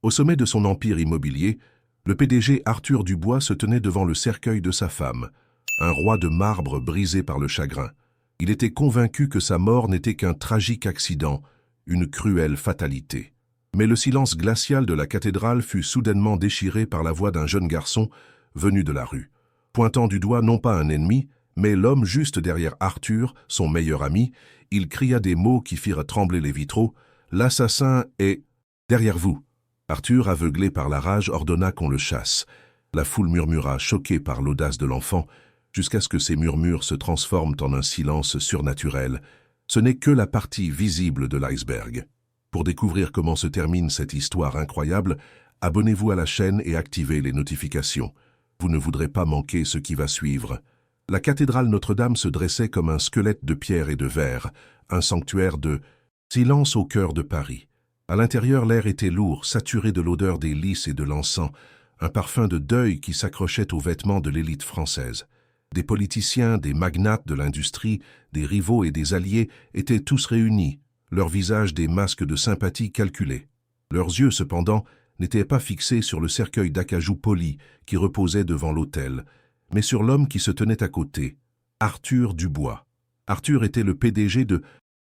Au sommet de son empire immobilier, le PDG Arthur Dubois se tenait devant le cercueil de sa femme, un roi de marbre brisé par le chagrin. Il était convaincu que sa mort n'était qu'un tragique accident, une cruelle fatalité. Mais le silence glacial de la cathédrale fut soudainement déchiré par la voix d'un jeune garçon venu de la rue. Pointant du doigt non pas un ennemi, mais l'homme juste derrière Arthur, son meilleur ami, il cria des mots qui firent trembler les vitraux. « L'assassin est derrière vous !» Arthur, aveuglé par la rage, ordonna qu'on le chasse. La foule murmura, choquée par l'audace de l'enfant, jusqu'à ce que ces murmures se transforment en un silence surnaturel. Ce n'est que la partie visible de l'iceberg. Pour découvrir comment se termine cette histoire incroyable, abonnez-vous à la chaîne et activez les notifications. Vous ne voudrez pas manquer ce qui va suivre. La cathédrale Notre-Dame se dressait comme un squelette de pierre et de verre, un sanctuaire de silence au cœur de Paris. À l'intérieur, l'air était lourd, saturé de l'odeur des lys et de l'encens, un parfum de deuil qui s'accrochait aux vêtements de l'élite française. Des politiciens, des magnates de l'industrie, des rivaux et des alliés étaient tous réunis, leurs visages des masques de sympathie calculés. Leurs yeux, cependant, n'étaient pas fixés sur le cercueil d'acajou poli qui reposait devant l'autel, mais sur l'homme qui se tenait à côté, Arthur Dubois. Arthur était le PDG de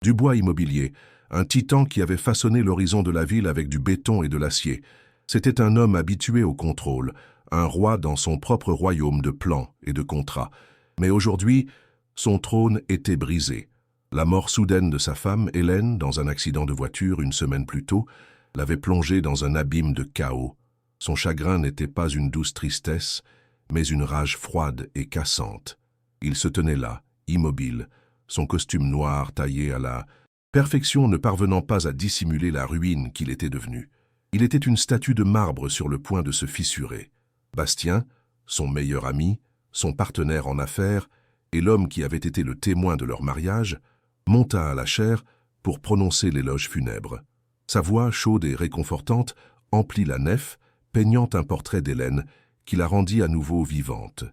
Dubois Immobilier, un titan qui avait façonné l'horizon de la ville avec du béton et de l'acier. C'était un homme habitué au contrôle, un roi dans son propre royaume de plans et de contrats. Mais aujourd'hui, son trône était brisé. La mort soudaine de sa femme, Hélène, dans un accident de voiture une semaine plus tôt, l'avait plongé dans un abîme de chaos. Son chagrin n'était pas une douce tristesse, mais une rage froide et cassante. Il se tenait là, immobile, son costume noir taillé à la perfection ne parvenant pas à dissimuler la ruine qu'il était devenu. Il était une statue de marbre sur le point de se fissurer. Bastien, son meilleur ami, son partenaire en affaires, et l'homme qui avait été le témoin de leur mariage, monta à la chaire pour prononcer l'éloge funèbre. Sa voix, chaude et réconfortante, emplit la nef, peignant un portrait d'Hélène, qui la rendit à nouveau vivante.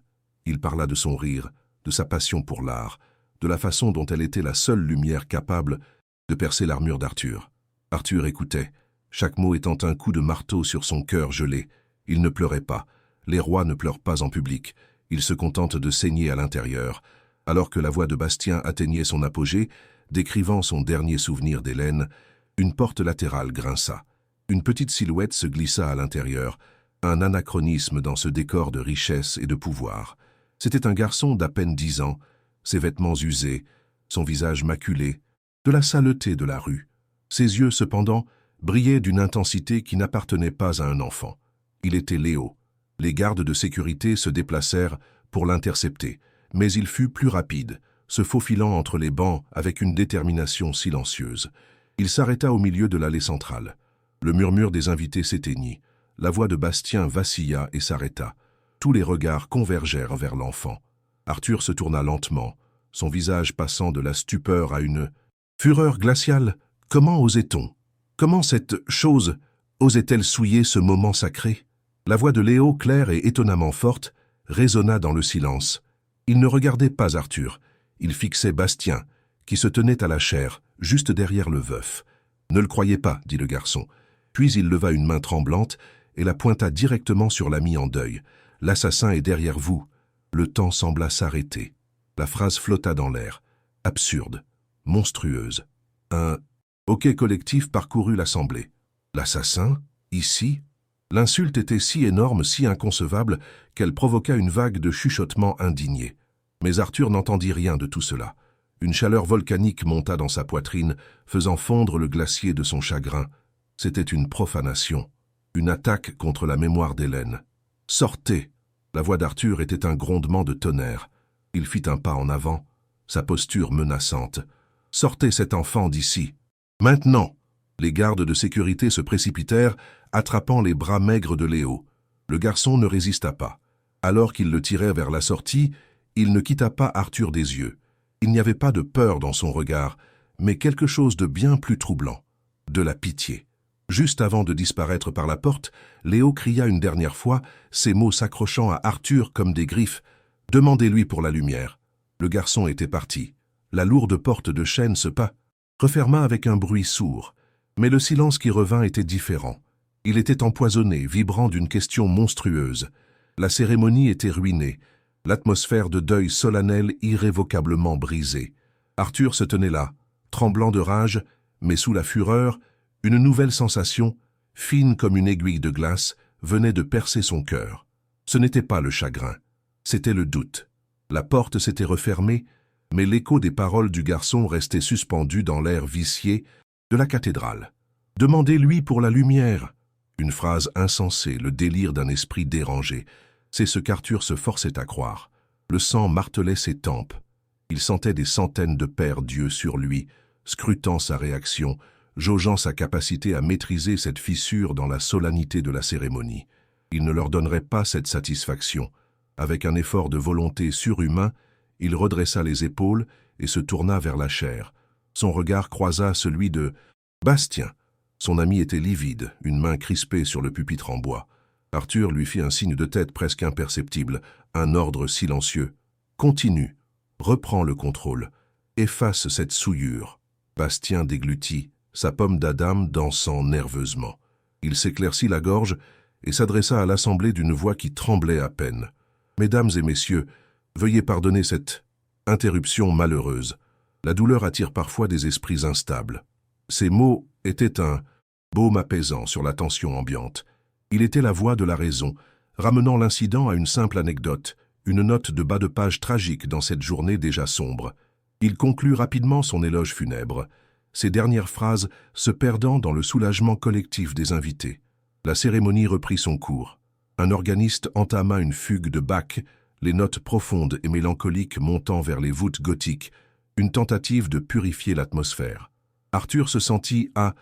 Il parla de son rire, de sa passion pour l'art, de la façon dont elle était la seule lumière capable de percer l'armure d'Arthur. Arthur écoutait, chaque mot étant un coup de marteau sur son cœur gelé. Il ne pleurait pas. Les rois ne pleurent pas en public. Ils se contentent de saigner à l'intérieur. Alors que la voix de Bastien atteignait son apogée, décrivant son dernier souvenir d'Hélène, une porte latérale grinça. Une petite silhouette se glissa à l'intérieur, un anachronisme dans ce décor de richesse et de pouvoir. C'était un garçon d'à peine 10 ans, ses vêtements usés, son visage maculé, de la saleté de la rue. Ses yeux, cependant, brillaient d'une intensité qui n'appartenait pas à un enfant. Il était Léo. Les gardes de sécurité se déplacèrent pour l'intercepter, mais il fut plus rapide, se faufilant entre les bancs avec une détermination silencieuse. Il s'arrêta au milieu de l'allée centrale. Le murmure des invités s'éteignit. La voix de Bastien vacilla et s'arrêta. Tous les regards convergèrent vers l'enfant. Arthur se tourna lentement, son visage passant de la stupeur à une fureur glaciale. Comment osait-on? Comment cette chose osait-elle souiller ce moment sacré? La voix de Léo, claire et étonnamment forte, résonna dans le silence. Il ne regardait pas Arthur. Il fixait Bastien, qui se tenait à la chaire, juste derrière le veuf. « Ne le croyez pas, dit le garçon. Puis il leva une main tremblante et la pointa directement sur l'ami en deuil. « L'assassin est derrière vous. » Le temps sembla s'arrêter. La phrase flotta dans l'air. Absurde, monstrueuse. Un hoquet collectif parcourut l'assemblée. L'assassin? Ici? L'insulte était si énorme, si inconcevable, qu'elle provoqua une vague de chuchotements indignés. Mais Arthur n'entendit rien de tout cela. Une chaleur volcanique monta dans sa poitrine, faisant fondre le glacier de son chagrin. C'était une profanation, une attaque contre la mémoire d'Hélène. « Sortez !» La voix d'Arthur était un grondement de tonnerre. Il fit un pas en avant, sa posture menaçante. « Sortez cet enfant d'ici ! Maintenant !» Les gardes de sécurité se précipitèrent, attrapant les bras maigres de Léo. Le garçon ne résista pas. Alors qu'ils le tiraient vers la sortie, il ne quitta pas Arthur des yeux. Il n'y avait pas de peur dans son regard, mais quelque chose de bien plus troublant, de la pitié. Juste avant de disparaître par la porte, Léo cria une dernière fois, ses mots s'accrochant à Arthur comme des griffes. « Demandez-lui pour la lumière. » Le garçon était parti. La lourde porte de chêne se referma avec un bruit sourd. Mais le silence qui revint était différent. Il était empoisonné, vibrant d'une question monstrueuse. La cérémonie était ruinée, l'atmosphère de deuil solennel irrévocablement brisée. Arthur se tenait là, tremblant de rage, mais sous la fureur, une nouvelle sensation, fine comme une aiguille de glace, venait de percer son cœur. Ce n'était pas le chagrin, c'était le doute. La porte s'était refermée, mais l'écho des paroles du garçon restait suspendu dans l'air vicié de la cathédrale. « Demandez-lui pour la lumière !» Une phrase insensée, le délire d'un esprit dérangé. C'est ce qu'Arthur se forçait à croire. Le sang martelait ses tempes. Il sentait des centaines de pères Dieu sur lui, scrutant sa réaction, jaugeant sa capacité à maîtriser cette fissure dans la solennité de la cérémonie. Il ne leur donnerait pas cette satisfaction. Avec un effort de volonté surhumain, il redressa les épaules et se tourna vers la chaire. Son regard croisa celui de Bastien. Son ami était livide, une main crispée sur le pupitre en bois. Arthur lui fit un signe de tête presque imperceptible, un ordre silencieux. « Continue, reprends le contrôle, efface cette souillure. » Bastien déglutit, sa pomme d'Adam dansant nerveusement. Il s'éclaircit la gorge et s'adressa à l'assemblée d'une voix qui tremblait à peine. « Mesdames et messieurs, veuillez pardonner cette interruption malheureuse. La douleur attire parfois des esprits instables. » Ces mots étaient un baume apaisant sur la tension ambiante. Il était la voix de la raison, ramenant l'incident à une simple anecdote, une note de bas de page tragique dans cette journée déjà sombre. Il conclut rapidement son éloge funèbre, ses dernières phrases se perdant dans le soulagement collectif des invités. La cérémonie reprit son cours. Un organiste entama une fugue de Bach, les notes profondes et mélancoliques montant vers les voûtes gothiques, une tentative de purifier l'atmosphère. Arthur se sentit à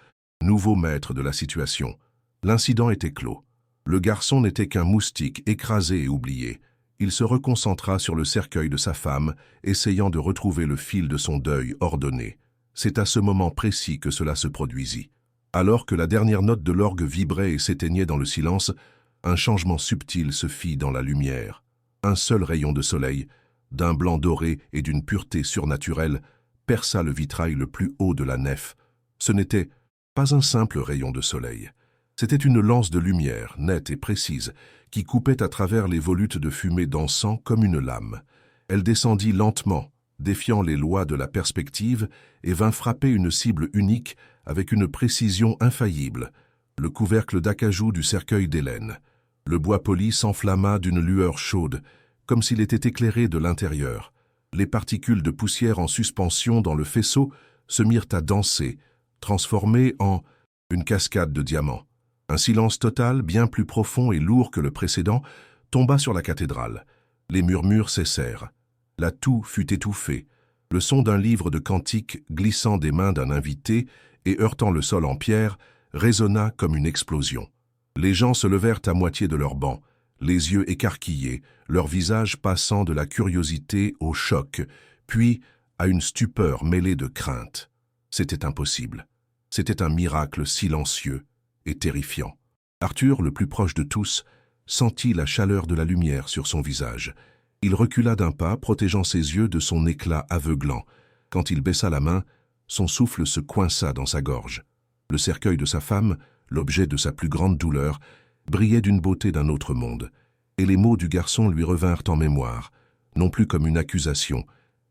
nouveau maître de la situation. L'incident était clos. Le garçon n'était qu'un moustique écrasé et oublié. Il se reconcentra sur le cercueil de sa femme, essayant de retrouver le fil de son deuil ordonné. C'est à ce moment précis que cela se produisit. Alors que la dernière note de l'orgue vibrait et s'éteignait dans le silence, un changement subtil se fit dans la lumière. Un seul rayon de soleil, d'un blanc doré et d'une pureté surnaturelle, perça le vitrail le plus haut de la nef. Ce n'était pas un simple rayon de soleil. C'était une lance de lumière, nette et précise, qui coupait à travers les volutes de fumée d'encens comme une lame. Elle descendit lentement, défiant les lois de la perspective, et vint frapper une cible unique avec une précision infaillible, le couvercle d'acajou du cercueil d'Hélène. Le bois poli s'enflamma d'une lueur chaude, comme s'il était éclairé de l'intérieur. Les particules de poussière en suspension dans le faisceau se mirent à danser, transformées en une cascade de diamants. Un silence total, bien plus profond et lourd que le précédent, tomba sur la cathédrale. Les murmures cessèrent. La toux fut étouffée. Le son d'un livre de cantiques glissant des mains d'un invité et heurtant le sol en pierre résonna comme une explosion. Les gens se levèrent à moitié de leurs bancs, les yeux écarquillés, leur visage passant de la curiosité au choc, puis à une stupeur mêlée de crainte. C'était impossible. C'était un miracle silencieux et terrifiant. Arthur, le plus proche de tous, sentit la chaleur de la lumière sur son visage. Il recula d'un pas, protégeant ses yeux de son éclat aveuglant. Quand il baissa la main, son souffle se coinça dans sa gorge. Le cercueil de sa femme, l'objet de sa plus grande douleur, brillait d'une beauté d'un autre monde, et les mots du garçon lui revinrent en mémoire, non plus comme une accusation,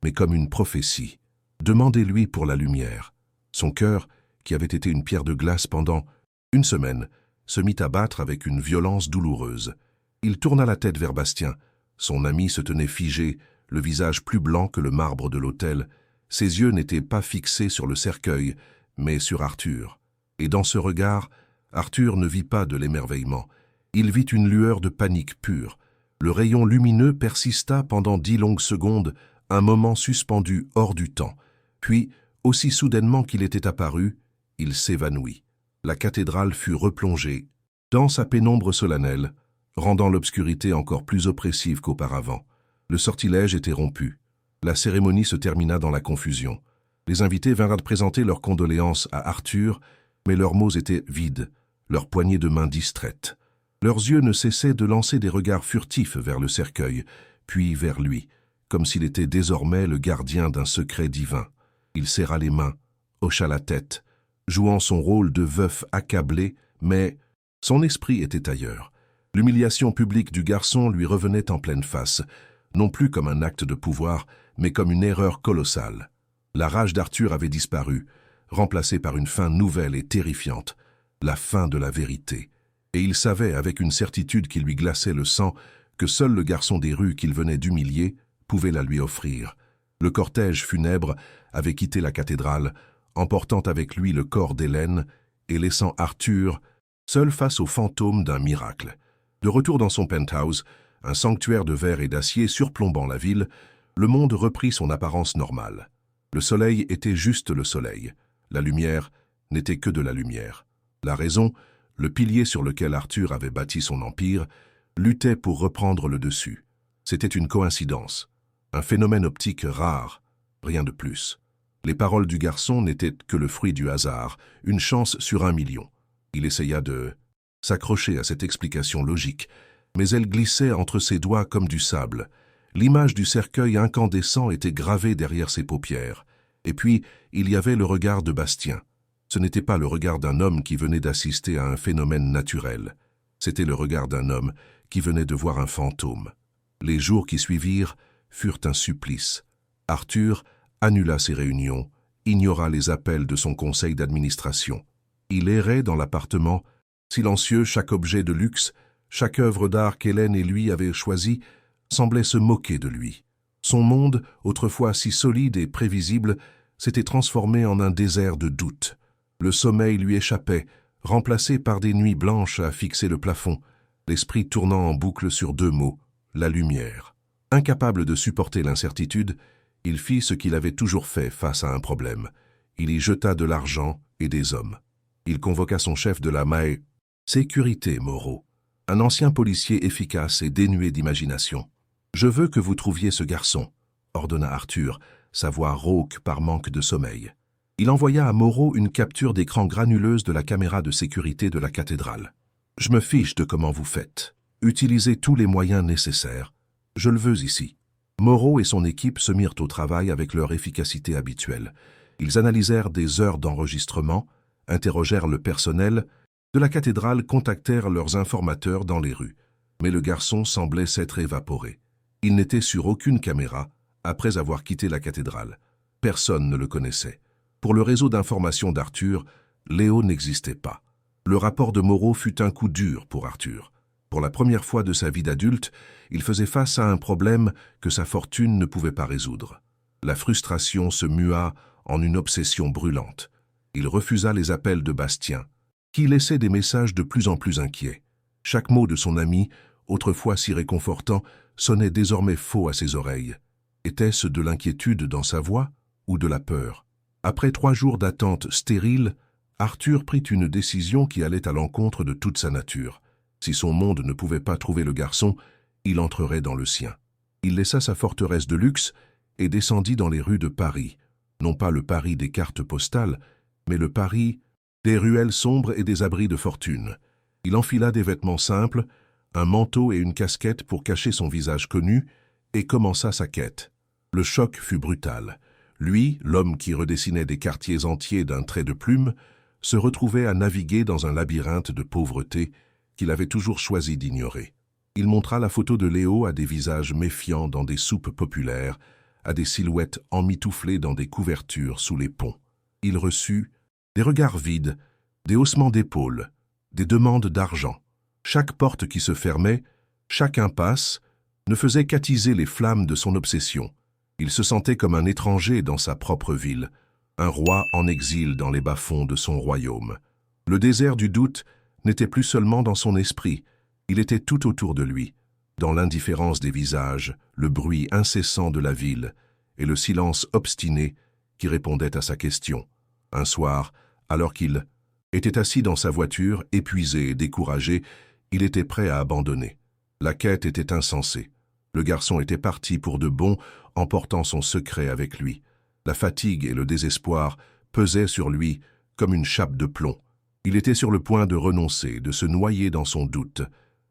mais comme une prophétie. Demandez-lui pour la lumière. Son cœur, qui avait été une pierre de glace pendant une semaine, se mit à battre avec une violence douloureuse. Il tourna la tête vers Bastien. Son ami se tenait figé, le visage plus blanc que le marbre de l'autel. Ses yeux n'étaient pas fixés sur le cercueil, mais sur Arthur. Et dans ce regard, Arthur ne vit pas de l'émerveillement. Il vit une lueur de panique pure. Le rayon lumineux persista pendant 10 longues secondes, un moment suspendu hors du temps. Puis, aussi soudainement qu'il était apparu, il s'évanouit. La cathédrale fut replongée dans sa pénombre solennelle, rendant l'obscurité encore plus oppressive qu'auparavant. Le sortilège était rompu. La cérémonie se termina dans la confusion. Les invités vinrent présenter leurs condoléances à Arthur, mais leurs mots étaient vides, leurs poignées de main distraites. Leurs yeux ne cessaient de lancer des regards furtifs vers le cercueil, puis vers lui, comme s'il était désormais le gardien d'un secret divin. Il serra les mains, hocha la tête, jouant son rôle de veuf accablé, mais Son esprit était ailleurs. L'humiliation publique du garçon lui revenait en pleine face, non plus comme un acte de pouvoir, mais comme une erreur colossale. La rage d'Arthur avait disparu, remplacée par une fin nouvelle et terrifiante, la fin de la vérité. Et il savait, avec une certitude qui lui glaçait le sang, que seul le garçon des rues qu'il venait d'humilier pouvait la lui offrir. Le cortège funèbre avait quitté la cathédrale, emportant avec lui le corps d'Hélène et laissant Arthur seul face au fantôme d'un miracle. De retour dans son penthouse, un sanctuaire de verre et d'acier surplombant la ville, le monde reprit son apparence normale. Le soleil était juste le soleil. La lumière n'était que de la lumière. La raison, le pilier sur lequel Arthur avait bâti son empire, luttait pour reprendre le dessus. C'était une coïncidence, un phénomène optique rare, rien de plus. Les paroles du garçon n'étaient que le fruit du hasard, une chance sur 1 million. Il essaya de s'accrocher à cette explication logique, mais elle glissait entre ses doigts comme du sable. L'image du cercueil incandescent était gravée derrière ses paupières. Et puis, il y avait le regard de Bastien. Ce n'était pas le regard d'un homme qui venait d'assister à un phénomène naturel. C'était le regard d'un homme qui venait de voir un fantôme. Les jours qui suivirent furent un supplice. Arthur annula ses réunions, ignora les appels de son conseil d'administration. Il errait dans l'appartement, silencieux, chaque objet de luxe, chaque œuvre d'art qu'Hélène et lui avaient choisie, semblait se moquer de lui. Son monde, autrefois si solide et prévisible, s'était transformé en un désert de doute. Le sommeil lui échappait, remplacé par des nuits blanches à fixer le plafond, l'esprit tournant en boucle sur 2 mots, la lumière. Incapable de supporter l'incertitude, il fit ce qu'il avait toujours fait face à un problème. Il y jeta de l'argent et des hommes. Il convoqua son chef de la sécurité, Moreau, un ancien policier efficace et dénué d'imagination. « Je veux que vous trouviez ce garçon », ordonna Arthur, sa voix rauque par manque de sommeil. Il envoya à Moreau une capture d'écran granuleuse de la caméra de sécurité de la cathédrale. « Je me fiche de comment vous faites. Utilisez tous les moyens nécessaires. Je le veux ici. » Moreau et son équipe se mirent au travail avec leur efficacité habituelle. Ils analysèrent des heures d'enregistrement, interrogèrent le personnel de la cathédrale, contactèrent leurs informateurs dans les rues. Mais le garçon semblait s'être évaporé. Il n'était sur aucune caméra après avoir quitté la cathédrale. Personne ne le connaissait. Pour le réseau d'information d'Arthur, Léo n'existait pas. Le rapport de Moreau fut un coup dur pour Arthur. Pour la première fois de sa vie d'adulte, il faisait face à un problème que sa fortune ne pouvait pas résoudre. La frustration se mua en une obsession brûlante. Il refusa les appels de Bastien, qui laissait des messages de plus en plus inquiets. Chaque mot de son ami, autrefois si réconfortant, sonnait désormais faux à ses oreilles. Était-ce de l'inquiétude dans sa voix ou de la peur? Après 3 jours d'attente stérile, Arthur prit une décision qui allait à l'encontre de toute sa nature. Si son monde ne pouvait pas trouver le garçon, il entrerait dans le sien. Il laissa sa forteresse de luxe et descendit dans les rues de Paris. Non pas le Paris des cartes postales, mais le Paris des ruelles sombres et des abris de fortune. Il enfila des vêtements simples, un manteau et une casquette pour cacher son visage connu, et commença sa quête. Le choc fut brutal. Lui, l'homme qui redessinait des quartiers entiers d'un trait de plume, se retrouvait à naviguer dans un labyrinthe de pauvreté qu'il avait toujours choisi d'ignorer. Il montra la photo de Léo à des visages méfiants dans des soupes populaires, à des silhouettes emmitouflées dans des couvertures sous les ponts. Il reçut des regards vides, des haussements d'épaules, des demandes d'argent. Chaque porte qui se fermait, chaque impasse, ne faisait qu'attiser les flammes de son obsession. Il se sentait comme un étranger dans sa propre ville, un roi en exil dans les bas-fonds de son royaume. Le désert du doute n'était plus seulement dans son esprit, il était tout autour de lui, dans l'indifférence des visages, le bruit incessant de la ville et le silence obstiné qui répondait à sa question. Un soir, alors qu'il était assis dans sa voiture, épuisé et découragé, il était prêt à abandonner. La quête était insensée. Le garçon était parti pour de bon, emportant son secret avec lui. La fatigue et le désespoir pesaient sur lui comme une chape de plomb. Il était sur le point de renoncer, de se noyer dans son doute.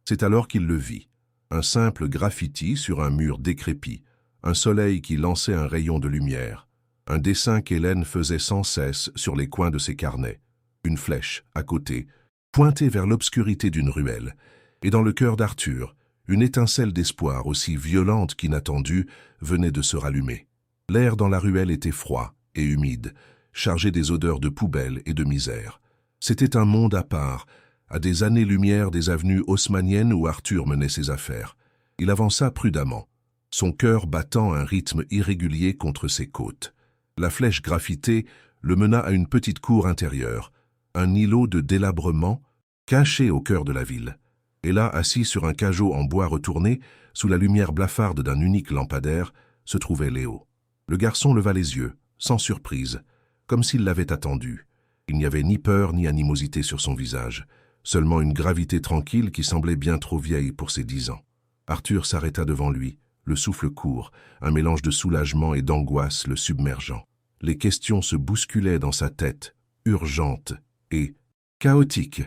C'est alors qu'il le vit. Un simple graffiti sur un mur décrépit, un soleil qui lançait un rayon de lumière, un dessin qu'Hélène faisait sans cesse sur les coins de ses carnets, une flèche à côté, pointait vers l'obscurité d'une ruelle, et dans le cœur d'Arthur, une étincelle d'espoir aussi violente qu'inattendue venait de se rallumer. L'air dans la ruelle était froid et humide, chargé des odeurs de poubelle et de misère. C'était un monde à part, à des années-lumière des avenues haussmanniennes où Arthur menait ses affaires. Il avança prudemment, son cœur battant un rythme irrégulier contre ses côtes. La flèche graffitée le mena à une petite cour intérieure, un îlot de délabrement caché au cœur de la ville. Et là, assis sur un cajot en bois retourné, sous la lumière blafarde d'un unique lampadaire, se trouvait Léo. Le garçon leva les yeux, sans surprise, comme s'il l'avait attendu. Il n'y avait ni peur ni animosité sur son visage, seulement une gravité tranquille qui semblait bien trop vieille pour ses 10 ans. Arthur s'arrêta devant lui, le souffle court, un mélange de soulagement et d'angoisse le submergeant. Les questions se bousculaient dans sa tête, urgentes et chaotiques.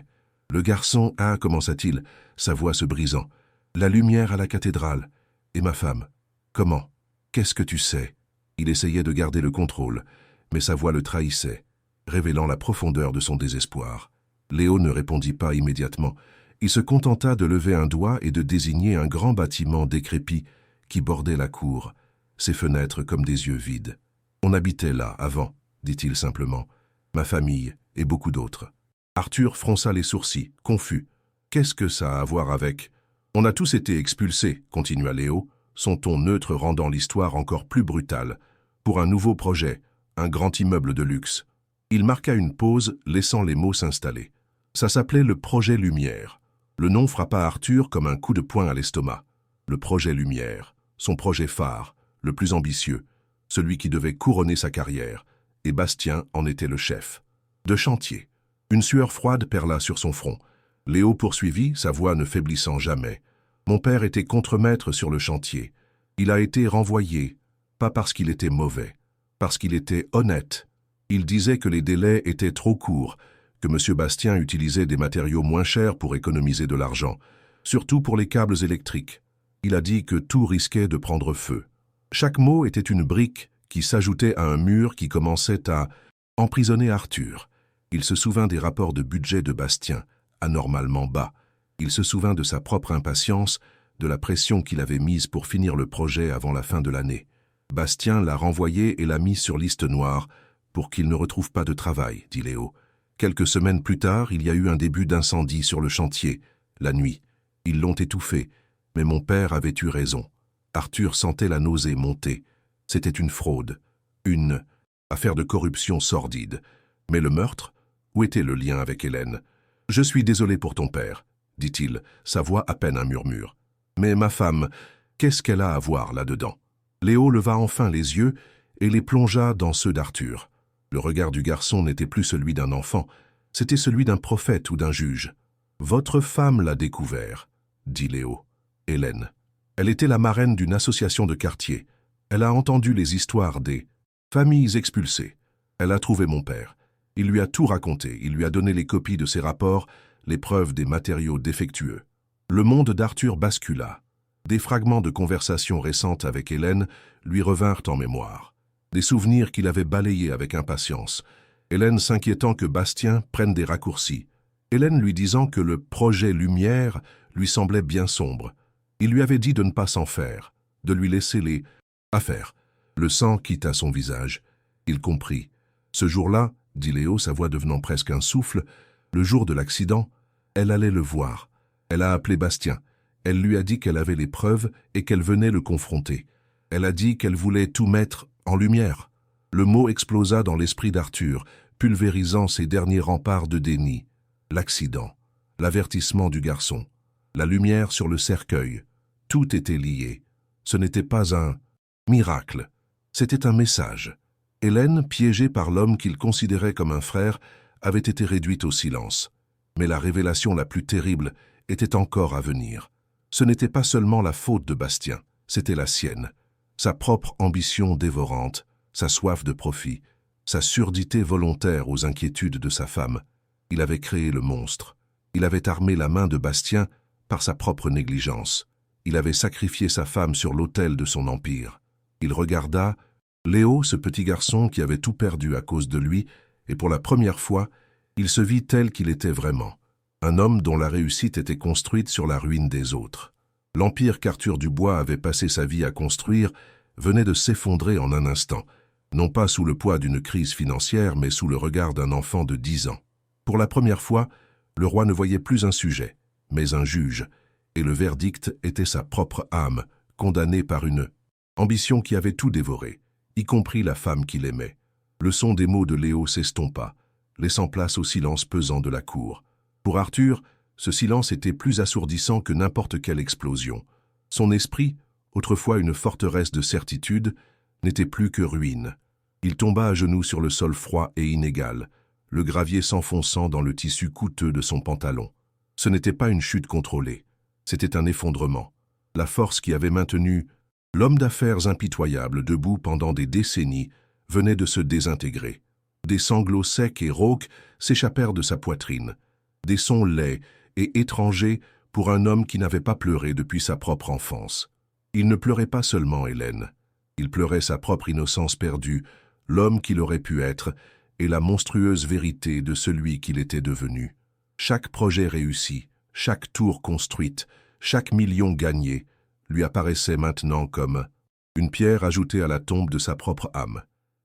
Le garçon, commença-t-il, sa voix se brisant. La lumière à la cathédrale. Et ma femme. Comment? Qu'est-ce que tu sais? Il essayait de garder le contrôle, mais sa voix le trahissait, révélant la profondeur de son désespoir. Léo ne répondit pas immédiatement. Il se contenta de lever un doigt et de désigner un grand bâtiment décrépit qui bordait la cour, ses fenêtres comme des yeux vides. On habitait là, avant, dit-il simplement. Ma famille et beaucoup d'autres. Arthur fronça les sourcils, confus. Qu'est-ce que ça a à voir avec... On a tous été expulsés, continua Léo, son ton neutre rendant l'histoire encore plus brutale, pour un nouveau projet, un grand immeuble de luxe. Il marqua une pause, laissant les mots s'installer. Ça s'appelait le projet Lumière. Le nom frappa Arthur comme un coup de poing à l'estomac. Le projet Lumière, son projet phare, le plus ambitieux, celui qui devait couronner sa carrière, et Bastien en était le chef. De chantier. Une sueur froide perla sur son front. Léo poursuivit, sa voix ne faiblissant jamais. Mon père était contremaître sur le chantier. Il a été renvoyé, pas parce qu'il était mauvais, parce qu'il était honnête. Il disait que les délais étaient trop courts, que M. Bastien utilisait des matériaux moins chers pour économiser de l'argent, surtout pour les câbles électriques. Il a dit que tout risquait de prendre feu. Chaque mot était une brique qui s'ajoutait à un mur qui commençait à emprisonner Arthur. Il se souvint des rapports de budget de Bastien, anormalement bas. Il se souvint de sa propre impatience, de la pression qu'il avait mise pour finir le projet avant la fin de l'année. Bastien l'a renvoyé et l'a mis sur liste noire pour qu'il ne retrouve pas de travail, dit Léo. Quelques semaines plus tard, il y a eu un début d'incendie sur le chantier, la nuit. Ils l'ont étouffé, mais mon père avait eu raison. Arthur sentait la nausée monter. C'était une fraude, une affaire de corruption sordide. Mais le meurtre? Où était le lien avec Hélène? Je suis désolé pour ton père, dit-il, sa voix à peine un murmure. Mais ma femme, qu'est-ce qu'elle a à voir là-dedans? Léo leva enfin les yeux et les plongea dans ceux d'Arthur. Le regard du garçon n'était plus celui d'un enfant, c'était celui d'un prophète ou d'un juge. Votre femme l'a découvert, dit Léo. Hélène. Elle était la marraine d'une association de quartier. Elle a entendu les histoires des familles expulsées. Elle a trouvé mon père. Il lui a tout raconté, il lui a donné les copies de ses rapports, les preuves des matériaux défectueux. Le monde d'Arthur bascula. Des fragments de conversations récentes avec Hélène lui revinrent en mémoire. Des souvenirs qu'il avait balayés avec impatience. Hélène s'inquiétant que Bastien prenne des raccourcis. Hélène lui disant que le projet Lumière lui semblait bien sombre. Il lui avait dit de ne pas s'en faire, de lui laisser les affaires. Le sang quitta son visage. Il comprit. Ce jour-là, dit Léo, sa voix devenant presque un souffle, le jour de l'accident, elle allait le voir. Elle a appelé Bastien. Elle lui a dit qu'elle avait les preuves et qu'elle venait le confronter. Elle a dit qu'elle voulait tout mettre en lumière. Le mot explosa dans l'esprit d'Arthur, pulvérisant ses derniers remparts de déni. L'accident, l'avertissement du garçon, la lumière sur le cercueil, tout était lié. Ce n'était pas un miracle, c'était un message. Hélène, piégée par l'homme qu'il considérait comme un frère, avait été réduite au silence. Mais la révélation la plus terrible était encore à venir. Ce n'était pas seulement la faute de Bastien, c'était la sienne. Sa propre ambition dévorante, sa soif de profit, sa surdité volontaire aux inquiétudes de sa femme. Il avait créé le monstre. Il avait armé la main de Bastien par sa propre négligence. Il avait sacrifié sa femme sur l'autel de son empire. Il regarda Léo, ce petit garçon qui avait tout perdu à cause de lui, et pour la première fois, il se vit tel qu'il était vraiment. Un homme dont la réussite était construite sur la ruine des autres. L'empire qu'Arthur Dubois avait passé sa vie à construire venait de s'effondrer en un instant, non pas sous le poids d'une crise financière, mais sous le regard d'un enfant de 10 ans. Pour la première fois, le roi ne voyait plus un sujet, mais un juge, et le verdict était sa propre âme, condamnée par une ambition qui avait tout dévoré, y compris la femme qu'il aimait. Le son des mots de Léo s'estompa, laissant place au silence pesant de la cour. Pour Arthur, ce silence était plus assourdissant que n'importe quelle explosion. Son esprit, autrefois une forteresse de certitude, n'était plus que ruine. Il tomba à genoux sur le sol froid et inégal, le gravier s'enfonçant dans le tissu coûteux de son pantalon. Ce n'était pas une chute contrôlée, c'était un effondrement. La force qui avait maintenu l'homme d'affaires impitoyable debout pendant des décennies venait de se désintégrer. Des sanglots secs et rauques s'échappèrent de sa poitrine, des sons laids et étrangers pour un homme qui n'avait pas pleuré depuis sa propre enfance. Il ne pleurait pas seulement Hélène, il pleurait sa propre innocence perdue, l'homme qu'il aurait pu être et la monstrueuse vérité de celui qu'il était devenu. Chaque projet réussi, chaque tour construite, chaque million gagné, lui apparaissait maintenant comme une pierre ajoutée à la tombe de sa propre âme.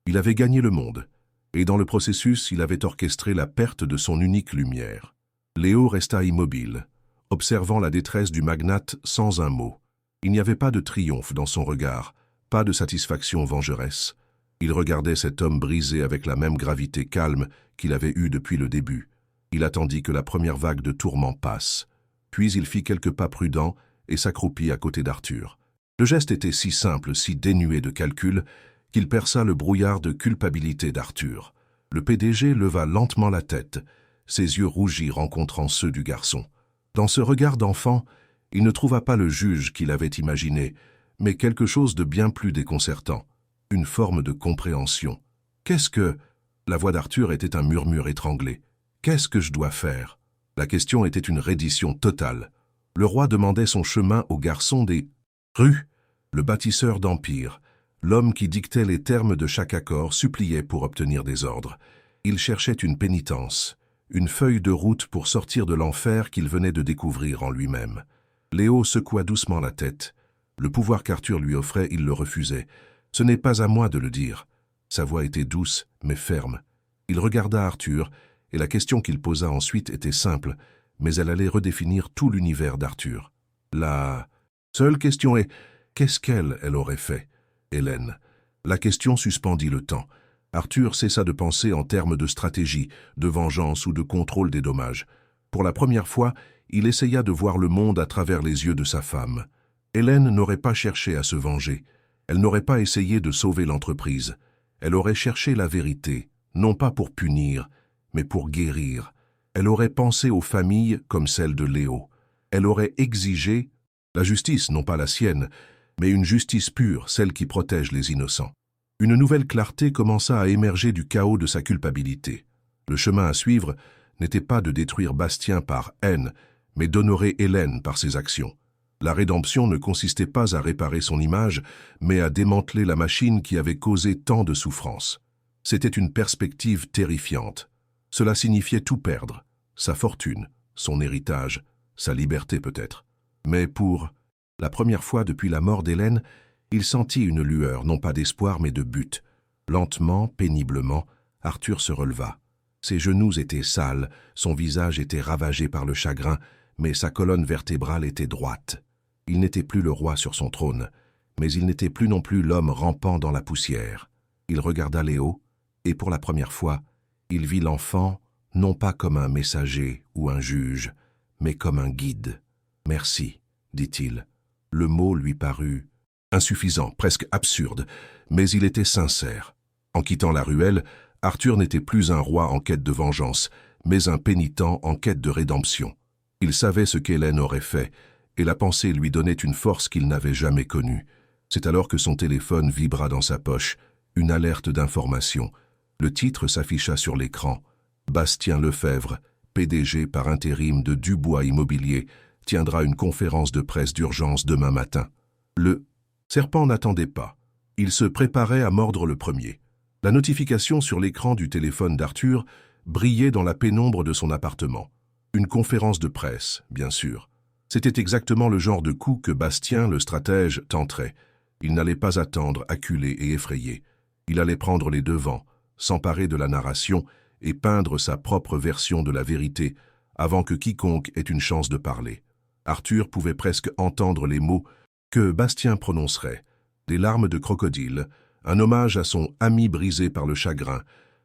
Il avait gagné le monde, et dans le processus, il avait orchestré la perte de son unique lumière. Léo resta immobile, observant la détresse du magnate sans un mot. Il n'y avait pas de triomphe dans son regard, pas de satisfaction vengeresse. Il regardait cet homme brisé avec la même gravité calme qu'il avait eue depuis le début. Il attendit que la première vague de tourments passe. Puis il fit quelques pas prudents et s'accroupit à côté d'Arthur. Le geste était si simple, si dénué de calcul, qu'il perça le brouillard de culpabilité d'Arthur. Le PDG leva lentement la tête, ses yeux rougis rencontrant ceux du garçon. Dans ce regard d'enfant, il ne trouva pas le juge qu'il avait imaginé, mais quelque chose de bien plus déconcertant, une forme de compréhension. Qu'est-ce que... La voix d'Arthur était un murmure étranglé. Qu'est-ce que je dois faire? La question était une reddition totale. Le roi demandait son chemin au garçon des rues, le bâtisseur d'empire. L'homme qui dictait les termes de chaque accord suppliait pour obtenir des ordres. Il cherchait une pénitence, une feuille de route pour sortir de l'enfer qu'il venait de découvrir en lui-même. Léo secoua doucement la tête. Le pouvoir qu'Arthur lui offrait, il le refusait. « Ce n'est pas à moi de le dire. » Sa voix était douce, mais ferme. Il regarda Arthur, et la question qu'il posa ensuite était simple, mais elle allait redéfinir tout l'univers d'Arthur. La seule question est, qu'est-ce qu'elle aurait fait, Hélène? La question suspendit le temps. Arthur cessa de penser en termes de stratégie, de vengeance ou de contrôle des dommages. Pour la première fois, il essaya de voir le monde à travers les yeux de sa femme. Hélène n'aurait pas cherché à se venger. Elle n'aurait pas essayé de sauver l'entreprise. Elle aurait cherché la vérité, non pas pour punir, mais pour guérir. Elle aurait pensé aux familles comme celle de Léo. Elle aurait exigé la justice, non pas la sienne, mais une justice pure, celle qui protège les innocents. Une nouvelle clarté commença à émerger du chaos de sa culpabilité. Le chemin à suivre n'était pas de détruire Bastien par haine, mais d'honorer Hélène par ses actions. La rédemption ne consistait pas à réparer son image, mais à démanteler la machine qui avait causé tant de souffrances. C'était une perspective terrifiante. Cela signifiait tout perdre, sa fortune, son héritage, sa liberté peut-être. Mais pour la première fois depuis la mort d'Hélène, il sentit une lueur, non pas d'espoir mais de but. Lentement, péniblement, Arthur se releva. Ses genoux étaient sales, son visage était ravagé par le chagrin, mais sa colonne vertébrale était droite. Il n'était plus le roi sur son trône, mais il n'était plus non plus l'homme rampant dans la poussière. Il regarda Léo, et pour la première fois, il vit l'enfant non pas comme un messager ou un juge, mais comme un guide. « Merci », dit-il. Le mot lui parut insuffisant, presque absurde, mais il était sincère. En quittant la ruelle, Arthur n'était plus un roi en quête de vengeance, mais un pénitent en quête de rédemption. Il savait ce qu'Hélène aurait fait, et la pensée lui donnait une force qu'il n'avait jamais connue. C'est alors que son téléphone vibra dans sa poche, une alerte d'information. Le titre s'afficha sur l'écran. Bastien Lefebvre, PDG par intérim de Dubois Immobilier, tiendra une conférence de presse d'urgence demain matin. Le serpent n'attendait pas. Il se préparait à mordre le premier. La notification sur l'écran du téléphone d'Arthur brillait dans la pénombre de son appartement. Une conférence de presse, bien sûr. C'était exactement le genre de coup que Bastien, le stratège, tenterait. Il n'allait pas attendre, acculé et effrayé. Il allait prendre les devants, s'emparer de la narration et peindre sa propre version de la vérité avant que quiconque ait une chance de parler. Arthur pouvait presque entendre les mots que Bastien prononcerait. Des larmes de crocodile, un hommage à son ami brisé par le chagrin,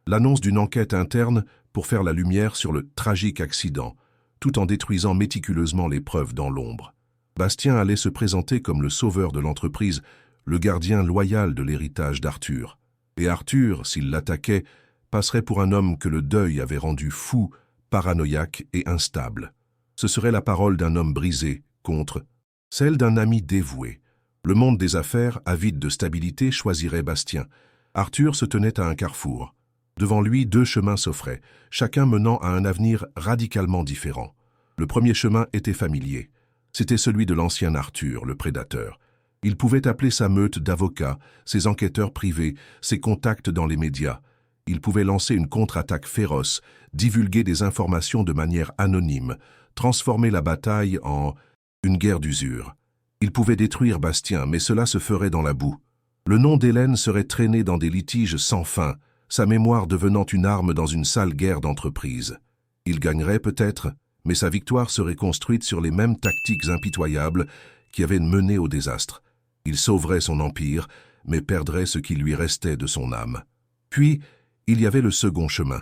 l'annonce d'une enquête interne pour faire la lumière sur le tragique accident, tout en détruisant méticuleusement les preuves dans l'ombre. Bastien allait se présenter comme le sauveur de l'entreprise, le gardien loyal de l'héritage d'Arthur. Et Arthur, s'il l'attaquait, passerait pour un homme que le deuil avait rendu fou, paranoïaque et instable. Ce serait la parole d'un homme brisé contre celle d'un ami dévoué. Le monde des affaires, avide de stabilité, choisirait Bastien. Arthur se tenait à un carrefour. Devant lui, deux chemins s'offraient, chacun menant à un avenir radicalement différent. Le premier chemin était familier. C'était celui de l'ancien Arthur, le prédateur. Il pouvait appeler sa meute d'avocats, ses enquêteurs privés, ses contacts dans les médias. Il pouvait lancer une contre-attaque féroce, divulguer des informations de manière anonyme, transformer la bataille en une guerre d'usure. Il pouvait détruire Bastien, mais cela se ferait dans la boue. Le nom d'Hélène serait traîné dans des litiges sans fin, sa mémoire devenant une arme dans une sale guerre d'entreprise. Il gagnerait peut-être, mais sa victoire serait construite sur les mêmes tactiques impitoyables qui avaient mené au désastre. Il sauverait son empire, mais perdrait ce qui lui restait de son âme. Puis, il y avait le second chemin,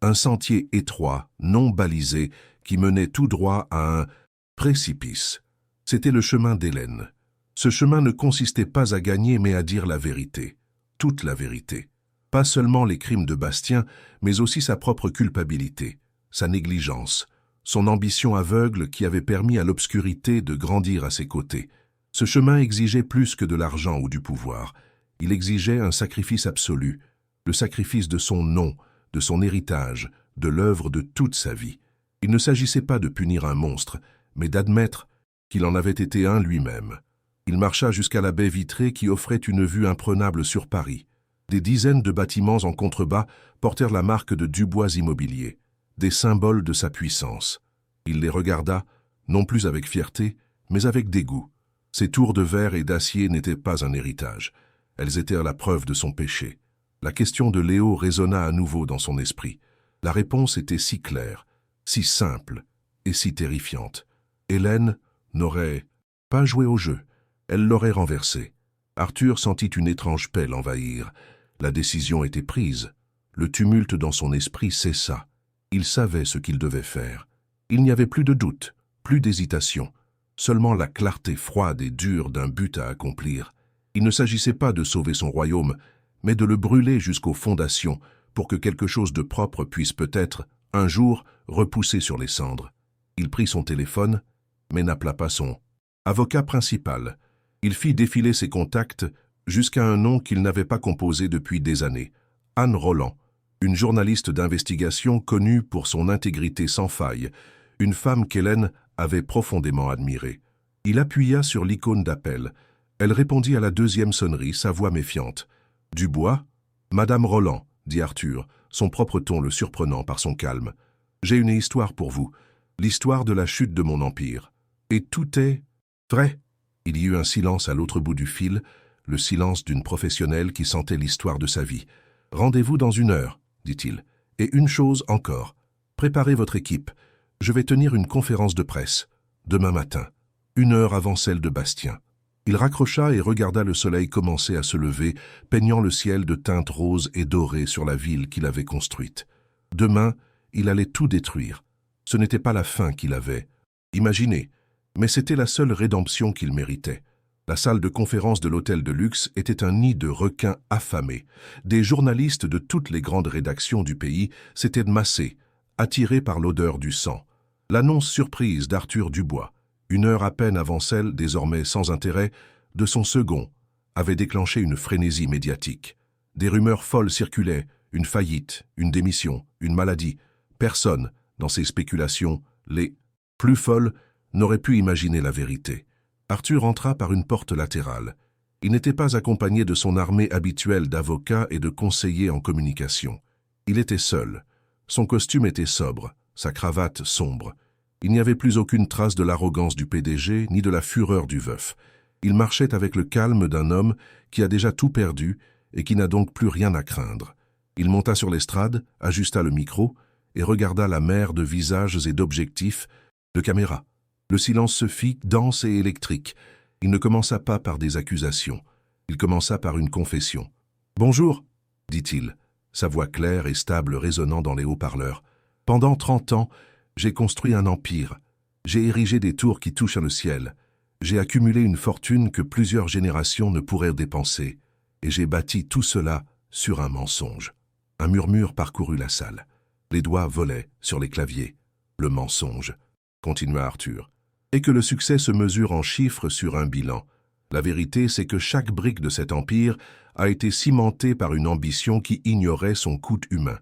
un sentier étroit, non balisé, qui menait tout droit à un précipice. C'était le chemin d'Hélène. Ce chemin ne consistait pas à gagner, mais à dire la vérité, toute la vérité. Pas seulement les crimes de Bastien, mais aussi sa propre culpabilité, sa négligence, son ambition aveugle qui avait permis à l'obscurité de grandir à ses côtés. Ce chemin exigeait plus que de l'argent ou du pouvoir. Il exigeait un sacrifice absolu, le sacrifice de son nom, de son héritage, de l'œuvre de toute sa vie. Il ne s'agissait pas de punir un monstre, mais d'admettre qu'il en avait été un lui-même. Il marcha jusqu'à la baie vitrée qui offrait une vue imprenable sur Paris. Des dizaines de bâtiments en contrebas portèrent la marque de Dubois Immobilier, des symboles de sa puissance. Il les regarda, non plus avec fierté, mais avec dégoût. Ces tours de verre et d'acier n'étaient pas un héritage. Elles étaient la preuve de son péché. La question de Léo résonna à nouveau dans son esprit. La réponse était si claire, si simple et si terrifiante. Hélène n'aurait pas joué au jeu. Elle l'aurait renversé. Arthur sentit une étrange paix l'envahir. La décision était prise. Le tumulte dans son esprit cessa. Il savait ce qu'il devait faire. Il n'y avait plus de doute, plus d'hésitation. Seulement la clarté froide et dure d'un but à accomplir. Il ne s'agissait pas de sauver son royaume, mais de le brûler jusqu'aux fondations pour que quelque chose de propre puisse peut-être, un jour, repousser sur les cendres. Il prit son téléphone, mais n'appela pas son avocat principal. Il fit défiler ses contacts jusqu'à un nom qu'il n'avait pas composé depuis des années. Anne Roland, une journaliste d'investigation connue pour son intégrité sans faille, une femme qu'Hélène avait profondément admirée. Il appuya sur l'icône d'appel. Elle répondit à la deuxième sonnerie, sa voix méfiante. « Dubois ?»« Madame Roland, » dit Arthur, son propre ton le surprenant par son calme. « J'ai une histoire pour vous, l'histoire de la chute de mon empire. Et tout est vrai. » Il y eut un silence à l'autre bout du fil, le silence d'une professionnelle qui sentait l'histoire de sa vie. « Rendez-vous dans 1 heure, » dit-il. « Et une chose encore, préparez votre équipe. Je vais tenir une conférence de presse, demain matin, 1 heure avant celle de Bastien. » Il raccrocha et regarda le soleil commencer à se lever, peignant le ciel de teintes roses et dorées sur la ville qu'il avait construite. Demain, il allait tout détruire. Ce n'était pas la fin qu'il avait imaginée, mais c'était la seule rédemption qu'il méritait. La salle de conférence de l'hôtel de luxe était un nid de requins affamés. Des journalistes de toutes les grandes rédactions du pays s'étaient massés, attirés par l'odeur du sang. L'annonce surprise d'Arthur Dubois, 1 heure à peine avant celle, désormais sans intérêt, de son second, avait déclenché une frénésie médiatique. Des rumeurs folles circulaient, une faillite, une démission, une maladie. Personne, dans ces spéculations, les plus folles, n'aurait pu imaginer la vérité. Arthur entra par une porte latérale. Il n'était pas accompagné de son armée habituelle d'avocats et de conseillers en communication. Il était seul. Son costume était sobre, sa cravate sombre. Il n'y avait plus aucune trace de l'arrogance du PDG ni de la fureur du veuf. Il marchait avec le calme d'un homme qui a déjà tout perdu et qui n'a donc plus rien à craindre. Il monta sur l'estrade, ajusta le micro et regarda la mer de visages et d'objectifs, de caméras. Le silence se fit dense et électrique. Il ne commença pas par des accusations. Il commença par une confession. « Bonjour », dit-il, sa voix claire et stable résonnant dans les haut-parleurs. « Pendant 30 ans, j'ai construit un empire. J'ai érigé des tours qui touchent le ciel. J'ai accumulé une fortune que plusieurs générations ne pourraient dépenser. Et j'ai bâti tout cela sur un mensonge. » Un murmure parcourut la salle. Les doigts volaient sur les claviers. « Le mensonge », continua Arthur. « Et que le succès se mesure en chiffres sur un bilan. La vérité, c'est que chaque brique de cet empire a été cimentée par une ambition qui ignorait son coût humain.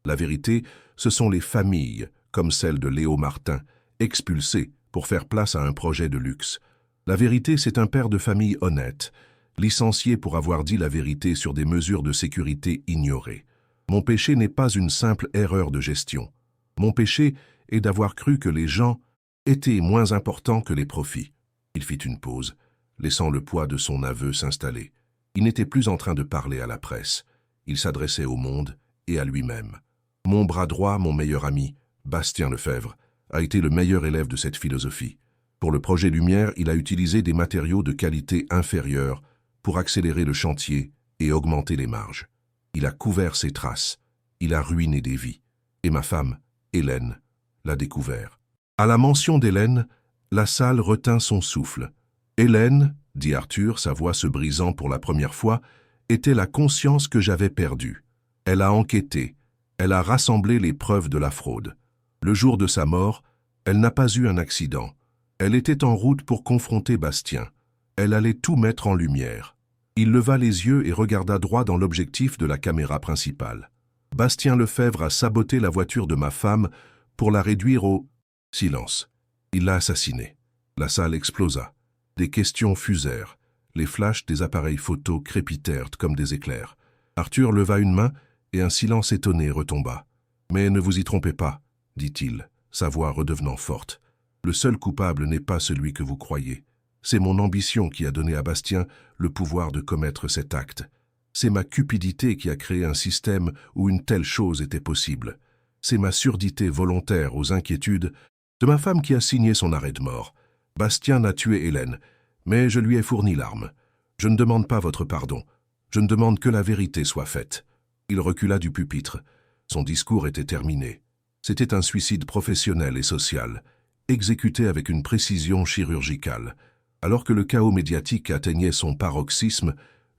La vérité, ce sont les familles, comme celle de Léo Martin, expulsées pour faire place à un projet de luxe. La vérité, c'est un père de famille honnête, licencié pour avoir dit la vérité sur des mesures de sécurité ignorées. Mon péché n'est pas une simple erreur de gestion. Mon péché est d'avoir cru que les gens étaient moins importants que les profits. » Il fit une pause, laissant le poids de son aveu s'installer. Il n'était plus en train de parler à la presse. Il s'adressait au monde et à lui-même. « Mon bras droit, mon meilleur ami, Bastien Lefebvre, a été le meilleur élève de cette philosophie. Pour le projet Lumière, il a utilisé des matériaux de qualité inférieure pour accélérer le chantier et augmenter les marges. Il a couvert ses traces, il a ruiné des vies. Et ma femme, Hélène, l'a découvert. » À la mention d'Hélène, la salle retint son souffle. Hélène, dit Arthur, sa voix se brisant pour la première fois, était la conscience que j'avais perdue. Elle a enquêté, elle a rassemblé les preuves de la fraude. Le jour de sa mort, elle n'a pas eu un accident. Elle était en route pour confronter Bastien. Elle allait tout mettre en lumière. Il leva les yeux et regarda droit dans l'objectif de la caméra principale. Bastien Lefebvre a saboté la voiture de ma femme pour la réduire au... Silence. Il l'a assassinée. La salle explosa. Des questions fusèrent. Les flashs des appareils photo crépitèrent comme des éclairs. Arthur leva une main et un silence étonné retomba. « Mais ne vous y trompez pas, » dit-il, sa voix redevenant forte. « Le seul coupable n'est pas celui que vous croyez. C'est mon ambition qui a donné à Bastien le pouvoir de commettre cet acte. C'est ma cupidité qui a créé un système où une telle chose était possible. C'est ma surdité volontaire aux inquiétudes de ma femme qui a signé son arrêt de mort. Bastien n'a tué Hélène, mais je lui ai fourni l'arme. Je ne demande pas votre pardon. Je ne demande que la vérité soit faite. » Il recula du pupitre. Son discours était terminé. C'était un suicide professionnel et social, exécuté avec une précision chirurgicale. Alors que le chaos médiatique atteignait son paroxysme,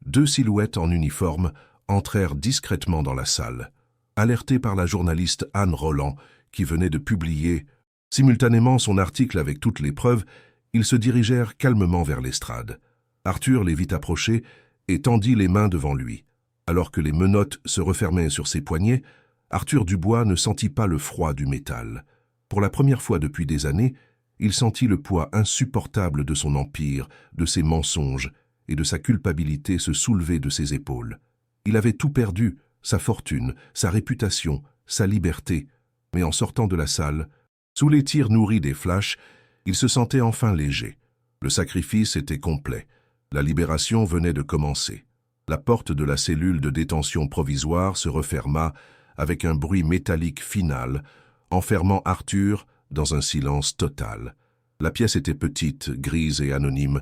2 silhouettes en uniforme entrèrent discrètement dans la salle. Alertés par la journaliste Anne Roland, qui venait de publier simultanément son article avec toutes les preuves, ils se dirigèrent calmement vers l'estrade. Arthur les vit approcher et tendit les mains devant lui. Alors que les menottes se refermaient sur ses poignets, Arthur Dubois ne sentit pas le froid du métal. Pour la première fois depuis des années, il sentit le poids insupportable de son empire, de ses mensonges et de sa culpabilité se soulever de ses épaules. Il avait tout perdu, sa fortune, sa réputation, sa liberté, mais en sortant de la salle, sous les tirs nourris des flashs, il se sentait enfin léger. Le sacrifice était complet. La libération venait de commencer. La porte de la cellule de détention provisoire se referma avec un bruit métallique final, enfermant Arthur dans un silence total. La pièce était petite, grise et anonyme,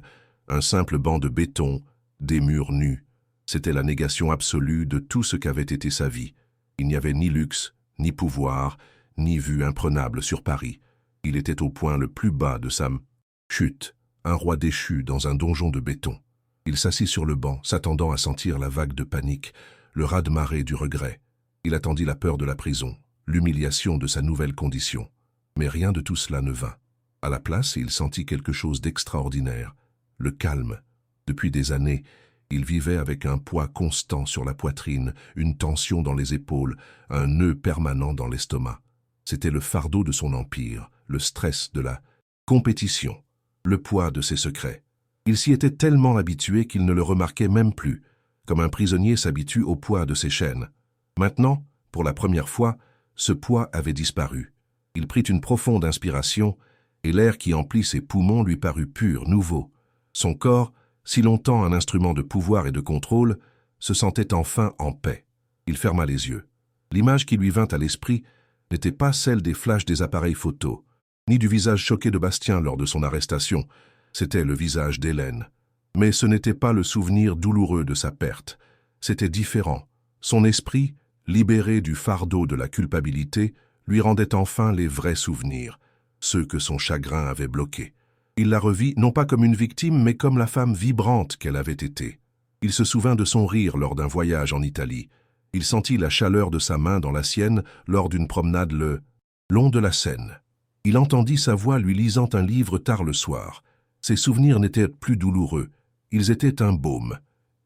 un simple banc de béton, des murs nus. C'était la négation absolue de tout ce qu'avait été sa vie. Il n'y avait ni luxe, ni pouvoir, ni vue imprenable sur Paris. Il était au point le plus bas de sa chute, un roi déchu dans un donjon de béton. Il s'assit sur le banc, s'attendant à sentir la vague de panique, le raz-de-marée du regret. Il attendit la peur de la prison, l'humiliation de sa nouvelle condition. Mais rien de tout cela ne vint. À la place, il sentit quelque chose d'extraordinaire, le calme. Depuis des années, il vivait avec un poids constant sur la poitrine, une tension dans les épaules, un nœud permanent dans l'estomac. C'était le fardeau de son empire, le stress de la compétition, le poids de ses secrets. Il s'y était tellement habitué qu'il ne le remarquait même plus, comme un prisonnier s'habitue au poids de ses chaînes. Maintenant, pour la première fois, ce poids avait disparu. Il prit une profonde inspiration et l'air qui emplit ses poumons lui parut pur, nouveau. Son corps, si longtemps un instrument de pouvoir et de contrôle, se sentait enfin en paix. Il ferma les yeux. L'image qui lui vint à l'esprit n'était pas celle des flashs des appareils photo, ni du visage choqué de Bastien lors de son arrestation, c'était le visage d'Hélène. Mais ce n'était pas le souvenir douloureux de sa perte, c'était différent. Son esprit, libéré du fardeau de la culpabilité, lui rendait enfin les vrais souvenirs, ceux que son chagrin avait bloqués. Il la revit non pas comme une victime, mais comme la femme vibrante qu'elle avait été. Il se souvint de son rire lors d'un voyage en Italie. Il sentit la chaleur de sa main dans la sienne lors d'une promenade le long de la Seine. Il entendit sa voix lui lisant un livre tard le soir. Ses souvenirs n'étaient plus douloureux, ils étaient un baume.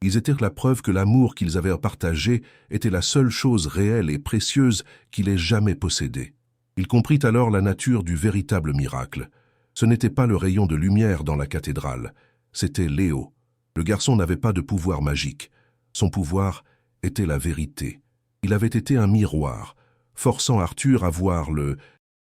Ils étaient la preuve que l'amour qu'ils avaient partagé était la seule chose réelle et précieuse qu'il ait jamais possédée. Il comprit alors la nature du véritable miracle. Ce n'était pas le rayon de lumière dans la cathédrale, c'était Léo. Le garçon n'avait pas de pouvoir magique. Son pouvoir était la vérité. Il avait été un miroir, forçant Arthur à voir le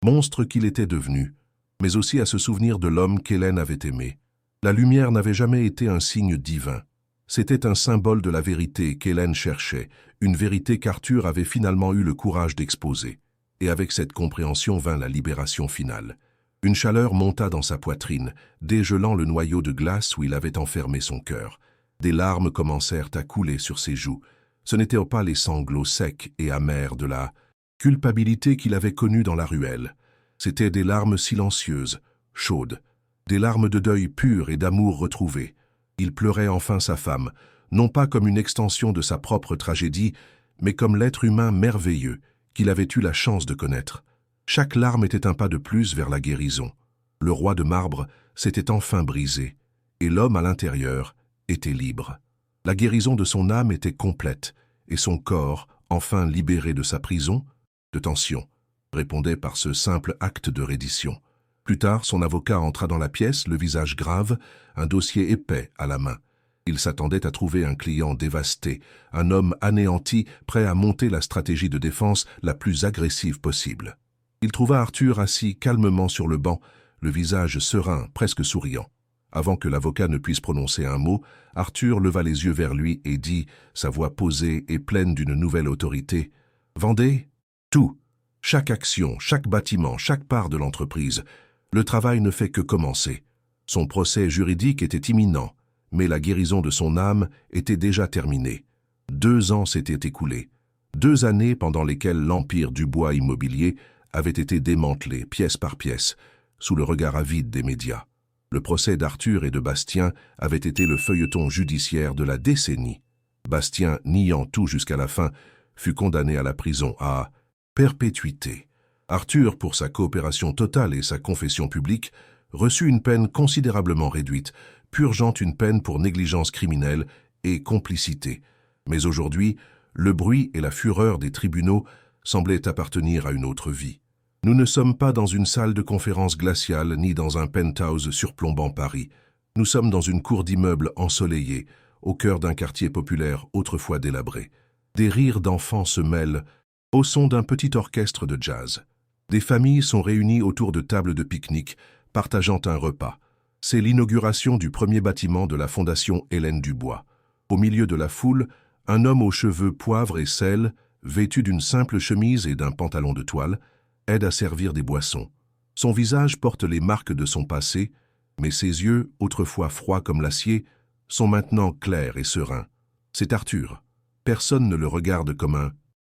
monstre qu'il était devenu, mais aussi à se souvenir de l'homme qu'Hélène avait aimé. La lumière n'avait jamais été un signe divin. C'était un symbole de la vérité qu'Hélène cherchait, une vérité qu'Arthur avait finalement eu le courage d'exposer. Et avec cette compréhension vint la libération finale. Une chaleur monta dans sa poitrine, dégelant le noyau de glace où il avait enfermé son cœur. Des larmes commencèrent à couler sur ses joues. Ce n'étaient pas les sanglots secs et amers de la culpabilité qu'il avait connue dans la ruelle. C'étaient des larmes silencieuses, chaudes, des larmes de deuil pur et d'amour retrouvé. Il pleurait enfin sa femme, non pas comme une extension de sa propre tragédie, mais comme l'être humain merveilleux qu'il avait eu la chance de connaître. Chaque larme était un pas de plus vers la guérison. Le roi de marbre s'était enfin brisé, et l'homme à l'intérieur était libre. La guérison de son âme était complète, et son corps, enfin libéré de sa prison, de tension, répondait par ce simple acte de reddition. Plus tard, son avocat entra dans la pièce, le visage grave, un dossier épais à la main. Il s'attendait à trouver un client dévasté, un homme anéanti, prêt à monter la stratégie de défense la plus agressive possible. Il trouva Arthur assis calmement sur le banc, le visage serein, presque souriant. Avant que l'avocat ne puisse prononcer un mot, Arthur leva les yeux vers lui et dit, sa voix posée et pleine d'une nouvelle autorité, « Vendez tout, chaque action, chaque bâtiment, chaque part de l'entreprise. Le travail ne fait que commencer. Son procès juridique était imminent, mais la guérison de son âme était déjà terminée. 2 ans s'étaient écoulés. 2 années pendant lesquelles l'empire du bois immobilier avait été démantelé, pièce par pièce, sous le regard avide des médias. Le procès d'Arthur et de Bastien avait été le feuilleton judiciaire de la décennie. Bastien, niant tout jusqu'à la fin, fut condamné à la prison à perpétuité. Arthur, pour sa coopération totale et sa confession publique, reçut une peine considérablement réduite, purgeant une peine pour négligence criminelle et complicité. Mais aujourd'hui, le bruit et la fureur des tribunaux semblaient appartenir à une autre vie. Nous ne sommes pas dans une salle de conférence glaciale ni dans un penthouse surplombant Paris. Nous sommes dans une cour d'immeubles ensoleillée, au cœur d'un quartier populaire autrefois délabré. Des rires d'enfants se mêlent au son d'un petit orchestre de jazz. Des familles sont réunies autour de tables de pique-nique, partageant un repas. C'est l'inauguration du premier bâtiment de la Fondation Hélène Dubois. Au milieu de la foule, un homme aux cheveux poivre et sel, vêtu d'une simple chemise et d'un pantalon de toile, aide à servir des boissons. Son visage porte les marques de son passé, mais ses yeux, autrefois froids comme l'acier, sont maintenant clairs et sereins. C'est Arthur. Personne ne le regarde comme un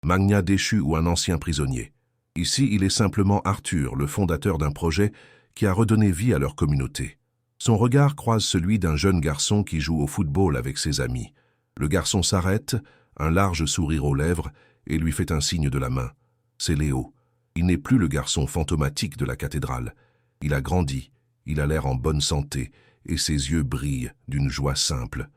magnat déchu ou un ancien prisonnier. Ici, il est simplement Arthur, le fondateur d'un projet qui a redonné vie à leur communauté. Son regard croise celui d'un jeune garçon qui joue au football avec ses amis. Le garçon s'arrête, un large sourire aux lèvres, et lui fait un signe de la main. C'est Léo. Il n'est plus le garçon fantomatique de la cathédrale. Il a grandi, il a l'air en bonne santé, et ses yeux brillent d'une joie simple.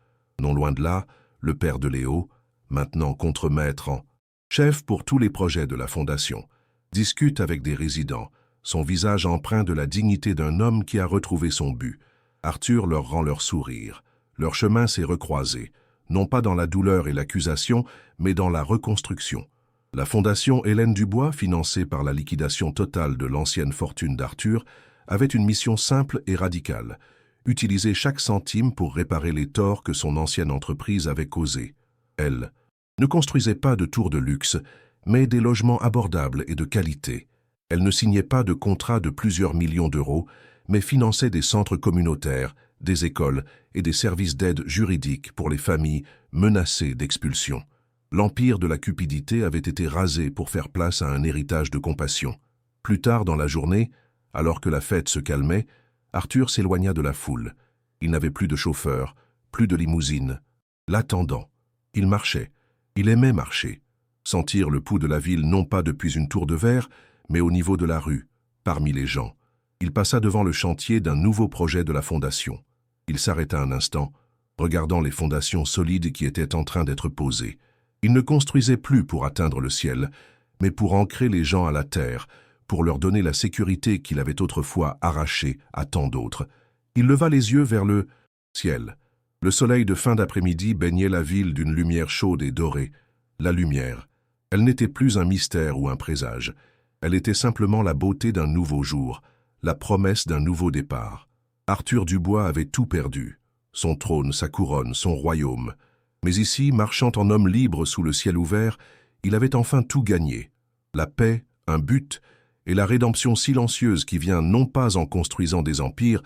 Non loin de là, le père de Léo, maintenant contremaître en chef pour tous les projets de la Fondation, discute avec des résidents, son visage empreint de la dignité d'un homme qui a retrouvé son but. Arthur leur rend leur sourire. Leur chemin s'est recroisé, non pas dans la douleur et l'accusation, mais dans la reconstruction. La Fondation Hélène Dubois, financée par la liquidation totale de l'ancienne fortune d'Arthur, avait une mission simple et radicale: utiliser chaque centime pour réparer les torts que son ancienne entreprise avait causés. Elle ne construisait pas de tours de luxe, mais des logements abordables et de qualité. Elle ne signait pas de contrats de plusieurs millions d'euros, mais finançait des centres communautaires, des écoles et des services d'aide juridique pour les familles menacées d'expulsion. L'empire de la cupidité avait été rasé pour faire place à un héritage de compassion. Plus tard dans la journée, alors que la fête se calmait, Arthur s'éloigna de la foule. Il n'avait plus de chauffeur, plus de limousine. L'attendant. Il marchait. Il aimait marcher. Sentir le pouls de la ville non pas depuis une tour de verre, mais au niveau de la rue, parmi les gens. Il passa devant le chantier d'un nouveau projet de la fondation. Il s'arrêta un instant, regardant les fondations solides qui étaient en train d'être posées. Il ne construisait plus pour atteindre le ciel, mais pour ancrer les gens à la terre, pour leur donner la sécurité qu'il avait autrefois arrachée à tant d'autres. Il leva les yeux vers le ciel. Le soleil de fin d'après-midi baignait la ville d'une lumière chaude et dorée. La lumière. Elle n'était plus un mystère ou un présage. Elle était simplement la beauté d'un nouveau jour, la promesse d'un nouveau départ. Arthur Dubois avait tout perdu. Son trône, sa couronne, son royaume. Mais ici, marchant en homme libre sous le ciel ouvert, il avait enfin tout gagné. La paix, un but, et la rédemption silencieuse qui vient non pas en construisant des empires,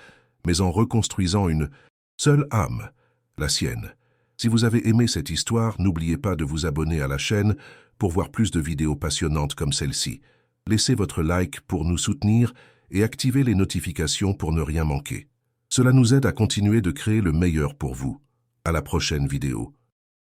mais en reconstruisant une seule âme, la sienne. Si vous avez aimé cette histoire, n'oubliez pas de vous abonner à la chaîne pour voir plus de vidéos passionnantes comme celle-ci. Laissez votre like pour nous soutenir et activez les notifications pour ne rien manquer. Cela nous aide à continuer de créer le meilleur pour vous. À la prochaine vidéo.